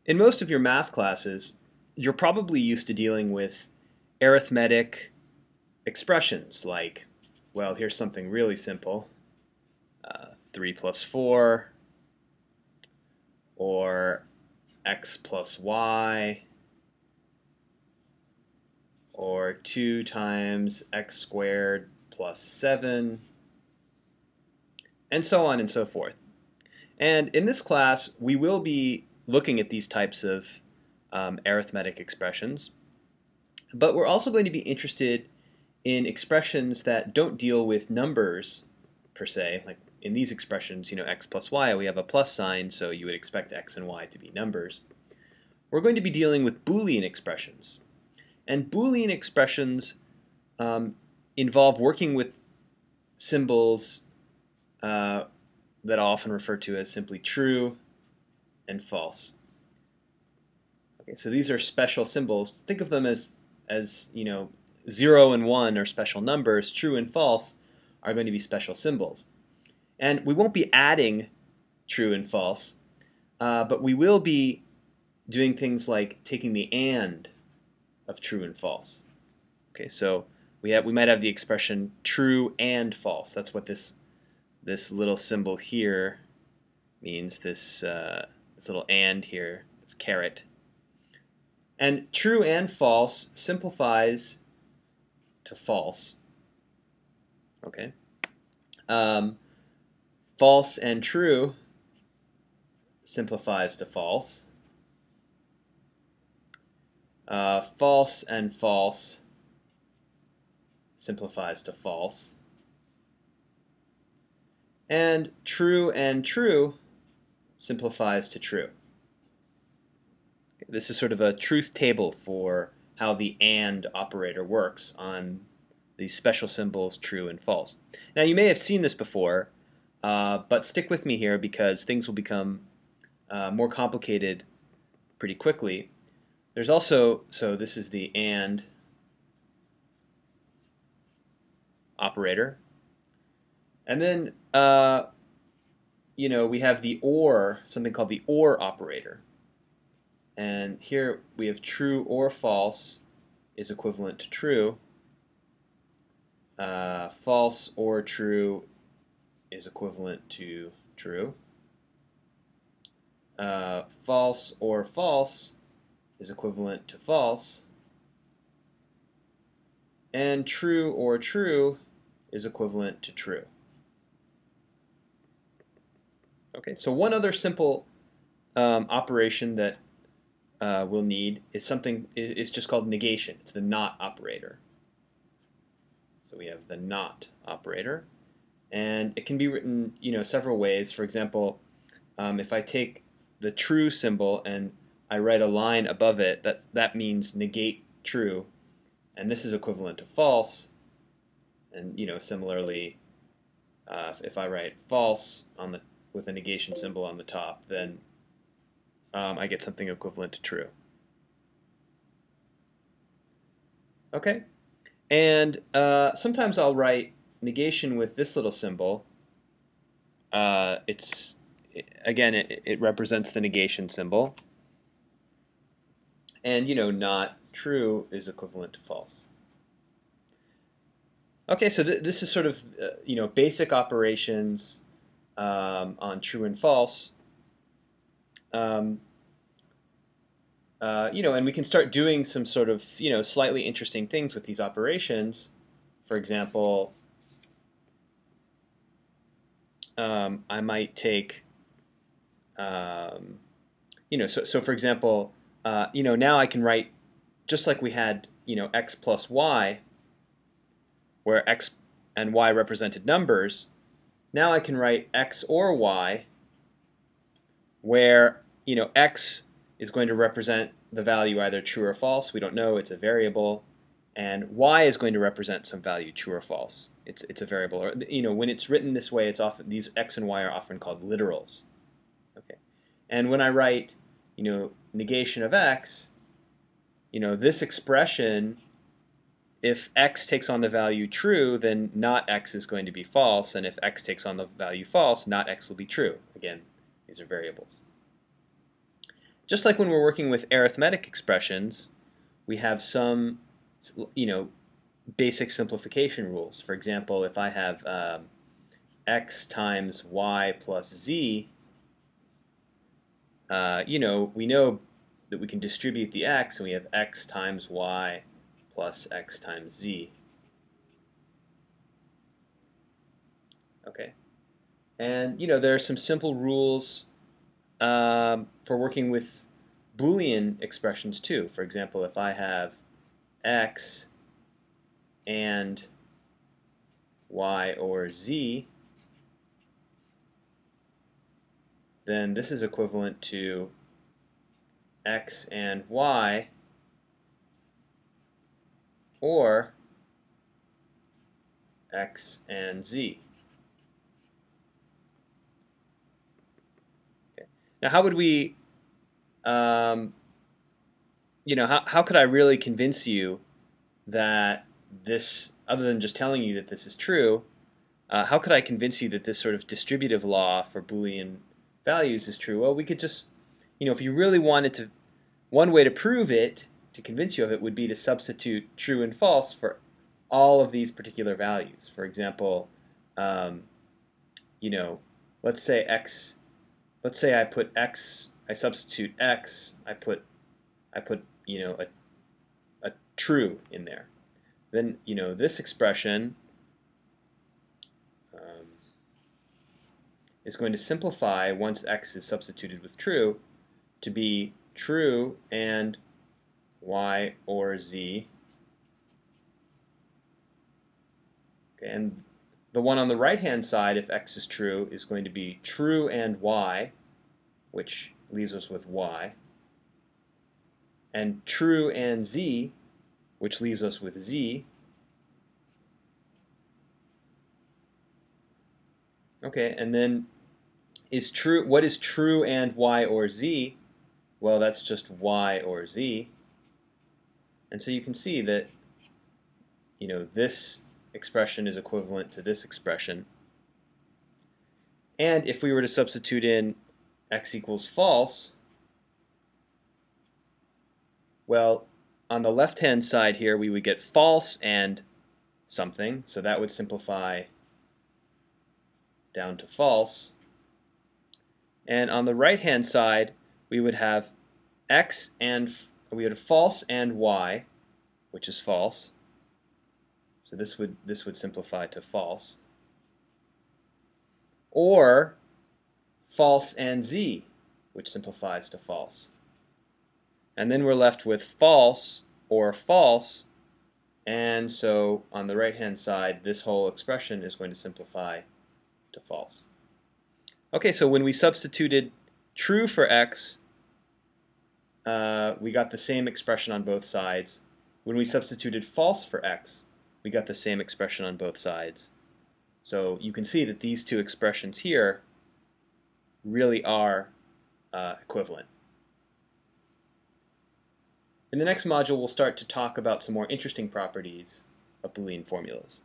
In most of your math classes, you're probably used to dealing with arithmetic expressions like, well, here's something really simple, 3 plus 4, or x plus y, or 2 times x squared plus 7, and so on and so forth. And in this class, we will be looking at these types of arithmetic expressions, but we're also going to be interested in expressions that don't deal with numbers per se. Like in these expressions, x plus y, we have a plus sign, so you would expect x and y to be numbers. We're going to be dealing with Boolean expressions. And Boolean expressions involve working with symbols that I'll often refer to as simply true and false. Okay, so these are special symbols. Think of them as 0 and 1 are special numbers. True and false are going to be special symbols. And we won't be adding true and false, but we will be doing things like taking the and of true and false. Okay, so we might have the expression true and false. That's what this little symbol here means. This little and here, this caret. And true and false simplifies to false. Okay. False and true simplifies to false. False and false simplifies to false. And true simplifies to true. This is sort of a truth table for how the AND operator works on these special symbols true and false. Now you may have seen this before, but stick with me here because things will become more complicated pretty quickly. There's also, so this is the AND operator. And then, we have the OR, something called the OR operator. And here we have true or false is equivalent to true. False or true is equivalent to true. False or false is equivalent to false. And true or true is equivalent to true. Okay, so one other simple operation that we'll need is something is just called negation. It's the not operator. So we have the not operator, and it can be written several ways. For example, if I take the true symbol and I write a line above it, that means negate true, and this is equivalent to false. And similarly, if I write false with a negation symbol on the top, then I get something equivalent to true. Okay, and sometimes I'll write negation with this little symbol. It represents the negation symbol, and not true is equivalent to false. Okay, so this is sort of basic operations on true and false. And we can start doing some sort of slightly interesting things with these operations. For example, I might take so for example, now I can write just like we had x plus y, where x and y represented numbers. Now I can write x or y, where x is going to represent the value either true or false. We don't know, it's a variable. And y is going to represent some value, true or false. It's a variable. Or when it's written this way, it's often these x and y are often called literals. Okay. And when I write negation of x, this expression, if x takes on the value true, then not x is going to be false, and if x takes on the value false, not x will be true. Again, these are variables. just like when we're working with arithmetic expressions, we have some, basic simplification rules. For example, if I have x times y plus z, we know that we can distribute the x, and we have x times y plus x times z. Okay, and there are some simple rules for working with Boolean expressions too. For example, if I have x and y or z, then this is equivalent to x and y or x and z. Okay. Now, how would we, how could I really convince you that this, other than just telling you that this is true, how could I convince you that this sort of distributive law for Boolean values is true? Well, we could just, if you really wanted to, one way to prove it, to convince you of it, would be to substitute true and false for all of these particular values. For example, let's say I put x, I substitute x, I put a true in there. Then this expression is going to simplify once x is substituted with true to be true and y or z. Okay, and the one on the right hand side, if x is true, is going to be true and y, which leaves us with y, and true and z, which leaves us with z. Okay, and then what is true and y or z? Well, that's just y or z. And so you can see that this expression is equivalent to this expression. And if we were to substitute in x equals false, well, on the left-hand side here, we would get false and something, so that would simplify down to false. And on the right-hand side, we would have x and we would have false and y, which is false. So this would simplify to false. Or false and z, which simplifies to false. And then we're left with false or false, and so on the right-hand side, this whole expression is going to simplify to false. Okay, so when we substituted true for x, we got the same expression on both sides. When we substituted false for x, we got the same expression on both sides. So you can see that these two expressions here really are equivalent. In the next module, we'll start to talk about some more interesting properties of Boolean formulas.